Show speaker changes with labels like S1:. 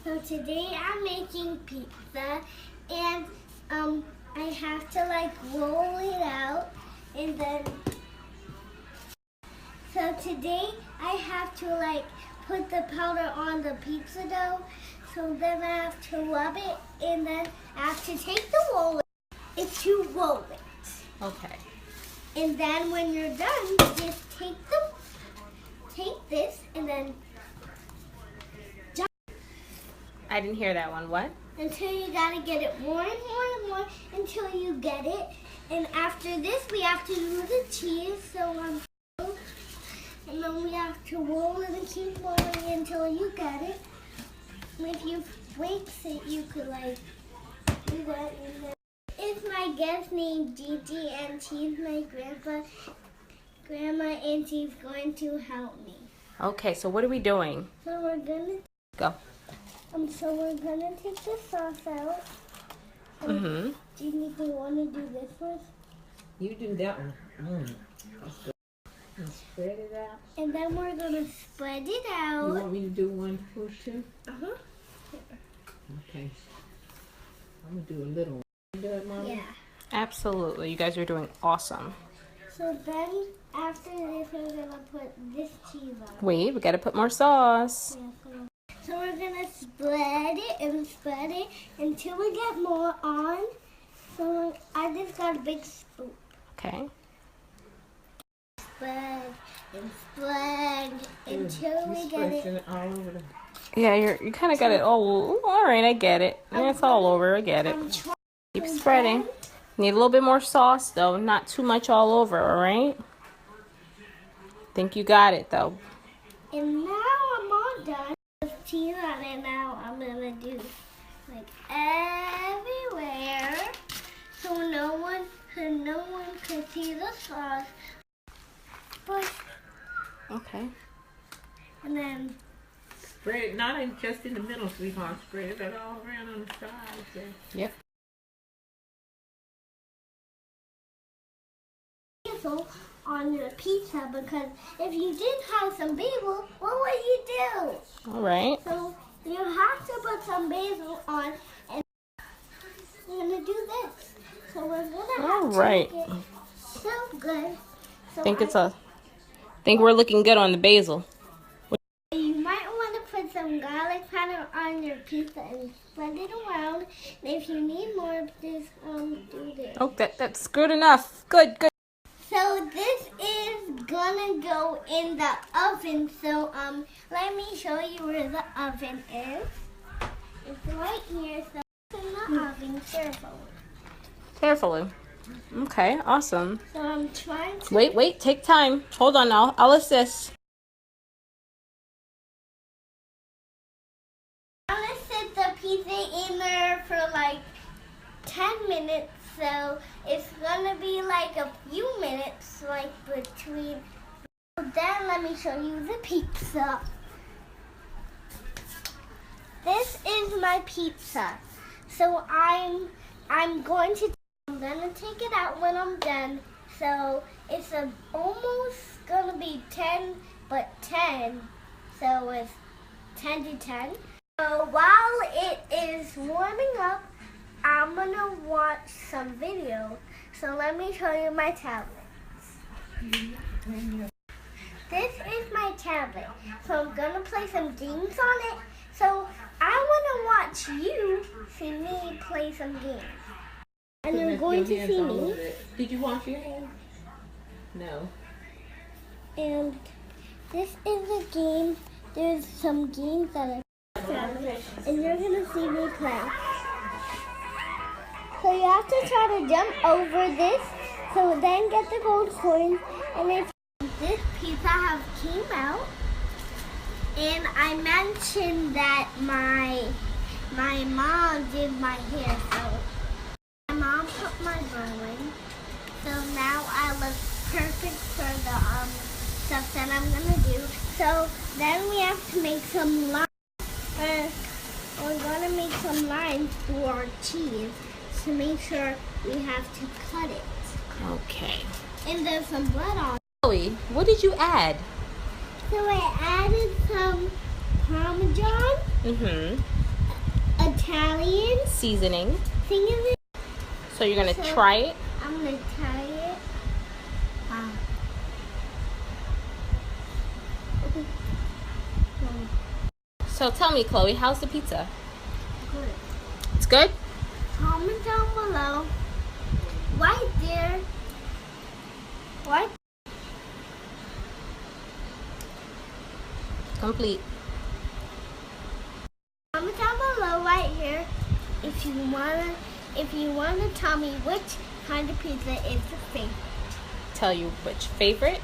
S1: So today I'm making pizza, and I have to like roll it out, and then so today I have to like put the powder on the pizza dough. So then I have to rub it, and then I have to take the roller. It's to roll it.
S2: Okay.
S1: And then when you're done, just take this and then jump.
S2: I didn't hear that one. What?
S1: Until you gotta get it more and more and more until you get it. And after this, we have to do the cheese. So and then we have to roll it and keep rolling until you get it. And if you breaks it, you could like do that. It's my guest named Gigi, and she's my grandma, and she's going to help me.
S2: Okay, so what are we doing?
S1: So we're gonna
S2: go.
S1: So we're gonna take the sauce out.
S2: Mm-hmm.
S1: Gigi, do you want to do this first?
S3: You do that one. That's good. And spread it out.
S1: And then we're gonna spread it out.
S3: You want me to do one first too?
S1: Uh-huh.
S3: Okay. I'm gonna do a little one. You do it, Mama?
S1: Yeah.
S2: Absolutely. You guys are doing awesome.
S1: So then after this, we're gonna put this cheese on.
S2: Wait, we gotta put more sauce.
S1: Yeah, so we're gonna spread it until we get more on. So I just got a big scoop.
S2: Okay.
S1: Spread until we get it.
S3: All over the...
S2: Yeah, you kind of got it all. All right, I get it. It's all over. I get it. Keep spreading. Need a little bit more sauce though, not too much all over. All right. Think you got it though.
S1: And now I'm all done with cheese on it. Now I'm gonna do like everywhere, so no one can see the sauce. But
S2: Okay.
S1: and then
S3: Spread it, not just in the middle, sweetheart. Spread it all around on the sides there.
S2: Yep.
S1: basil on your pizza, because if you didn't have some basil, what would you do?
S2: All right.
S1: So you have to put some basil on, and you're gonna do this. So we're gonna have to make it so good. So
S2: think we're looking good on the basil.
S1: You might want to put some garlic powder on your pizza and spread it around. And if you need more, just do this.
S2: Oh, that's good enough. Good.
S1: So this is gonna go in the oven. So let me show you where the oven is. It's right here. So it's in the oven.
S2: Carefully. Okay, awesome.
S1: So I'm trying to
S2: Wait, take time. Hold on, I'll assist.
S1: I'm gonna sit the pizza in there for like 10 minutes. So it's gonna be like a few minutes, like between. Then let me show you the pizza. This is my pizza. So I'm gonna take it out when I'm done. So it's almost gonna be 10, but 10. So it's 10 to 10. So while it is warming up, I'm gonna watch some video. So let me show you my tablet. This is my tablet. So I'm gonna play some games on it. So I wanna watch you see me play some games. And you're going to see me.
S3: Did you wash your hands? No.
S1: And this is a game. There's some games that are and you're gonna see me play. So you have to try to jump over this, so then get the gold coin. And if this pizza have came out, and I mentioned that my mom did my hair, so my mom put my bow in. So now I look perfect for the stuff that I'm gonna do. So then we have to make some lines. We're gonna make some lines through our cheese to make sure we have to cut it.
S2: Okay.
S1: And there's some blood on it.
S2: Chloe, what did you add?
S1: So I added some Parmesan.
S2: Mm-hmm.
S1: Italian
S2: seasoning.
S1: thing in it.
S2: So you're gonna
S1: So-
S2: try it.
S1: I'm gonna try it.
S2: So tell me, Chloe, how's the pizza?
S1: Good.
S2: It's good?
S1: Comment down below. Right there. Right.
S2: Complete.
S1: Comment down below right here if you wanna tell me which kind of pizza is your favorite.
S2: Tell you which favorite.